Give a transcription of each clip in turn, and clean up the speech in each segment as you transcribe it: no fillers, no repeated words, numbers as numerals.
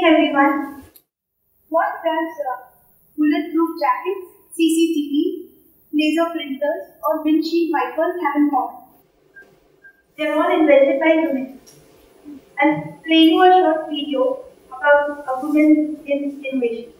everyone. What does bulletproof jackets, CCTV, laser printers, or windshield wipers have in common? They are all invented by women. I'll play you a short video about a woman in innovation.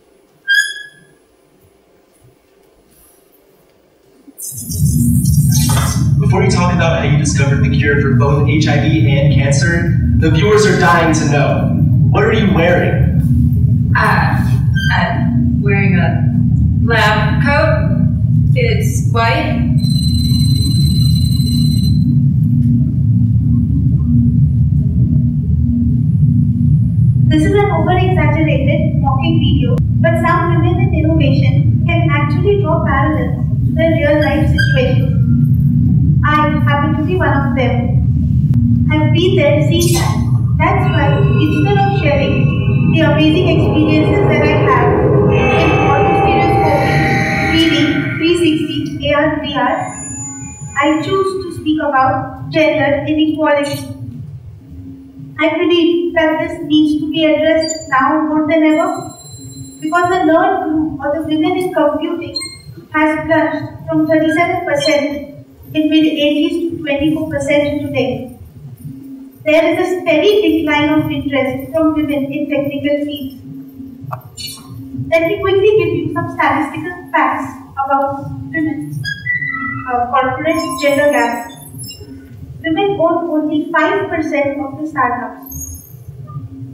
Before you talk about how you discovered the cure for both HIV and cancer, the viewers are dying to know. What are you wearing? I'm wearing a lab coat. It's white. This is an over-exaggerated, mocking video, but some women in innovation can actually draw parallels to their real-life situations. I happen to be one of them. I've been there, seen that. That's why, instead of sharing the amazing experiences that I have in autostereoscopy, 3D, 360, AR, VR, I choose to speak about gender inequality. I believe that this needs to be addressed now more than ever because the nerd group or the women in computing has plunged from 37% in mid-80s to 24% today. There is a steady decline of interest from women in technical fields. Let me quickly give you some statistical facts about women's corporate gender gap. Women own only 5% of the startups.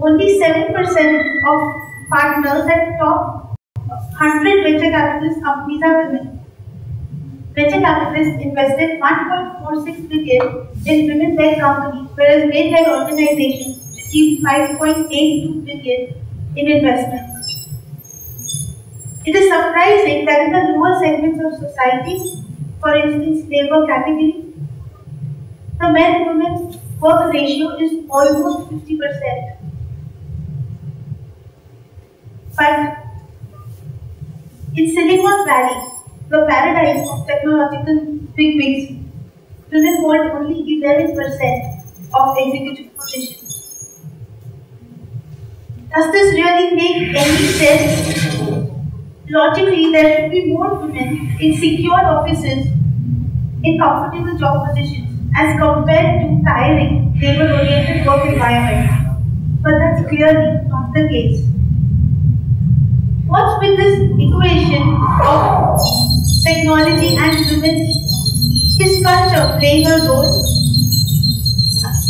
Only 7% of partners at top 100 venture capitalist companies are women. Venture capitalists invested $1.46 billion in women-led companies, whereas male-led organizations received $5.82 billion in investments. It is surprising that in the lower segments of society, for instance, labor category, the men-women work ratio is almost 50%. But in Silicon Valley, the paradise of technological bigwigs, women hold only 11% of executive positions. Does this really make any sense? Logically, there should be more women in secure offices, in comfortable job positions, as compared to tiring, labor-oriented work environment. But that's clearly not the case. What's with this equation of technology and women? Is culture playing a role?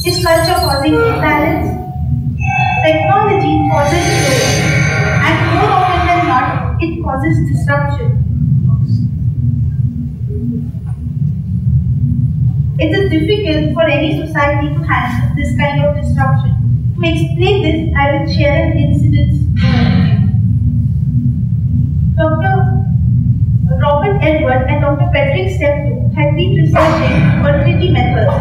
Is culture causing imbalance? Technology causes growth, and more often than not, it causes disruption. It is difficult for any society to handle this kind of disruption. To explain this, I will share an incident. Dr. Robert Edward and Dr. Patrick Steptoe had been researching fertility methods.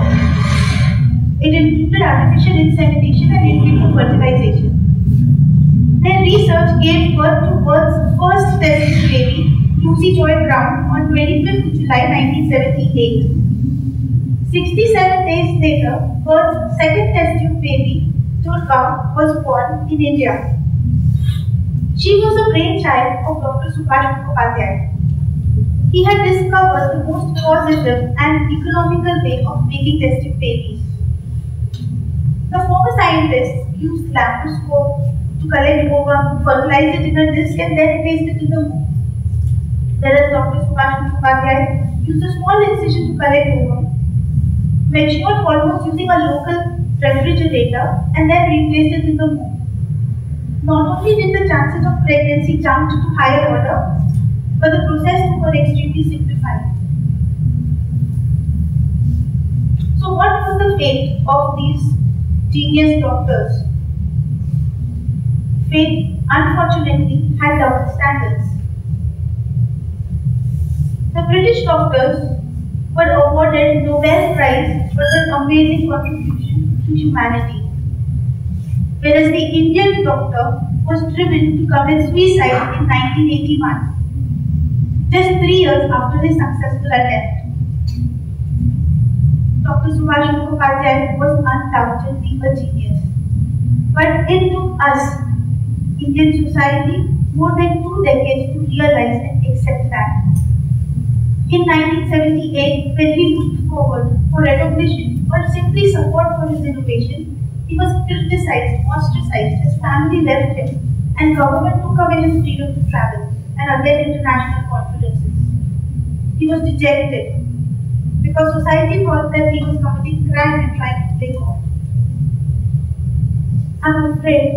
It included artificial insemination and in vitro fertilization. Their research gave birth to Earth's first test baby, Lucy Joy Brown, on 25th July 1978. 67 days later, Earth's second test tube baby, Durga, was born in India. She was a brainchild of Dr. Subhashpark. He had discovered the most positive and economical way of making test tube babies. The former scientists used laparoscope to collect ovum, fertilized it in a disc, and then placed it in the womb. Whereas Dr. Subhashpark used a small incision to collect ovum, matured hormones using a local refrigerator, and then replaced it in the womb. Not only did the chances of pregnancy jump to higher order, but the process was extremely simplified. So what was the fate of these genius doctors? Fate, unfortunately, had double standards. The British doctors were awarded Nobel Prize for their amazing contribution to humanity, whereas the Indian doctor was driven to commit suicide in 1981, just 3 years after his successful attempt. Dr. Subhashpark was undoubtedly a genius, but it took us Indian society more than 2 decades to realize and accept that. In 1978, when he looked forward for recognition or simply support for his innovation, he was criticized, ostracized, his family left him, and government took away his freedom to travel and attend international conferences. He was dejected because society thought that he was committing crime and trying to play God. I'm afraid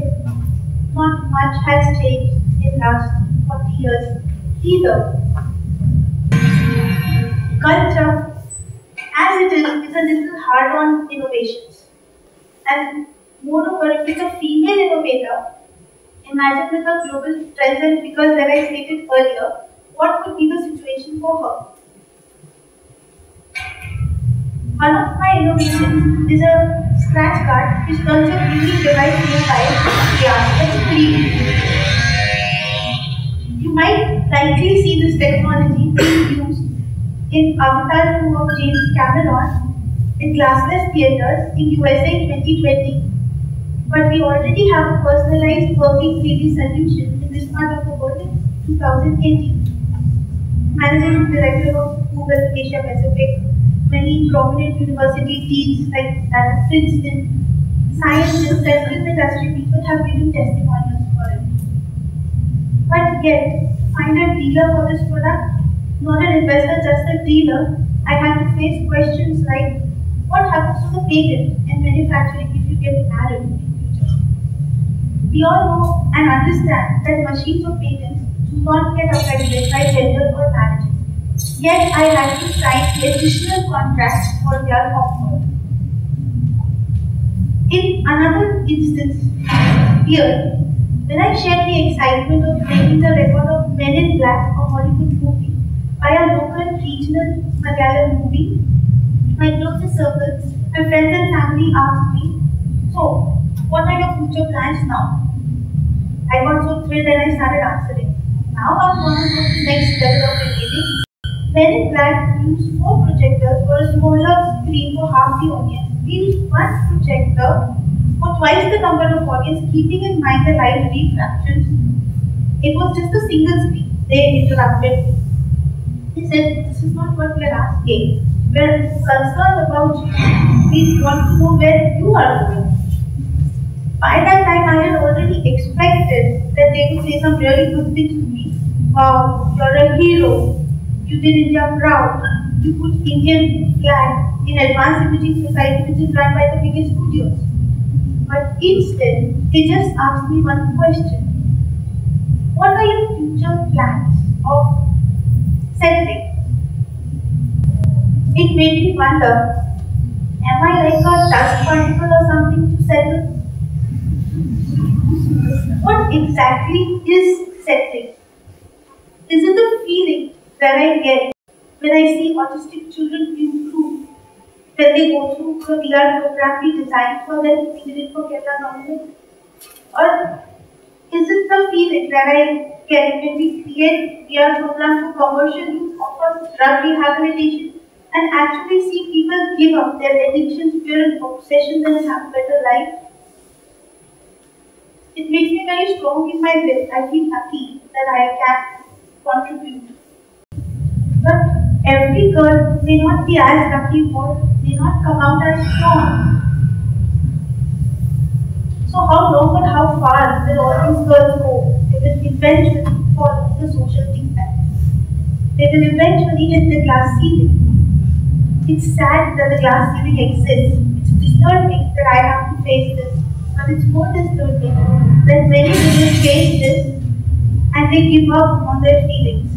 not much has changed in the last 40 years either. Culture, as it is a little hard on innovations. And moreover, if it's a female innovator, imagine with the global trends and figures that I stated earlier, what would be the situation for her? One of my innovations is a scratch card which turns your viewing device nearby as free. You might likely see this technology being used in Avatar 2 of James Cameron in glassless theatres in USA in 2020. But we already have a personalized working 3D solution in this part of the world in 2018. Managing Director of Google Asia Pacific, many prominent university deans like that at Princeton, scientists and film industry people have given testimonials for it. But yet, to find a dealer for this product, not an investor, just a dealer, I had to face questions like, what happens to the patent and manufacturing if you get married in future? We all know and understand that machines or patents do not get affected by gender or marriages. Yet I had to sign additional contracts for their offer. In another instance, here, when I shared the excitement of breaking the record of Men in Black, a Hollywood movie, by a local regional Malayalam movie, my closest circles, my friends and family asked me, so, what are your future plans now? I got so thrilled and I started answering. Now I'm going to go to the next level of engaging. Men in Black used 4 projectors for a smaller screen for half the audience. We used 1 projector for twice the number of audience, keeping in mind the light refractions. It was just a single screen. They interrupted. He said, this is not what we are asking. We are concerned about you. We want to know where you are going. By that time, I had already expected that they would say some really good things to me. Wow, you're a hero. You did India proud. You put Indian flag in Advanced Imaging Society, which is run by the biggest studios. But instead, they just asked me one question. What are your future plans of settling? It made me wonder, am I like a dust particle or something to settle? What exactly is settling? Is it the feeling that I get when I see autistic children improve when they go through a VR program we designed for them, we did it for Kerala government? Or is it the feeling that I get when we create VR programs for commercial use of drug rehabilitation and actually see people give up their addictions, fear and obsessions and have a better life? It makes me very strong in my will. I feel happy that I can contribute. But every girl may not be as lucky or may not come out as strong. So how long or how far will all these girls go? They will eventually follow the social dictate. They will eventually hit the glass ceiling. It's sad that the glass ceiling exists. It's disturbing that I have to face this. But it's more disturbing that many women face this and they give up on their feelings.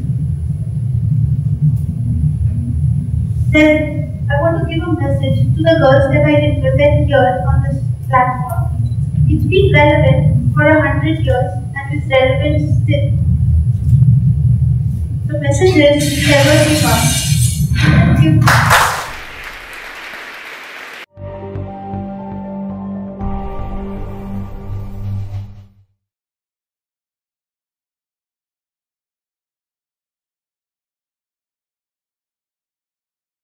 Then I want to give a message to the girls that I represent here on this platform. It's been relevant for 100 years and is relevant still. The message is never give up. Thank you.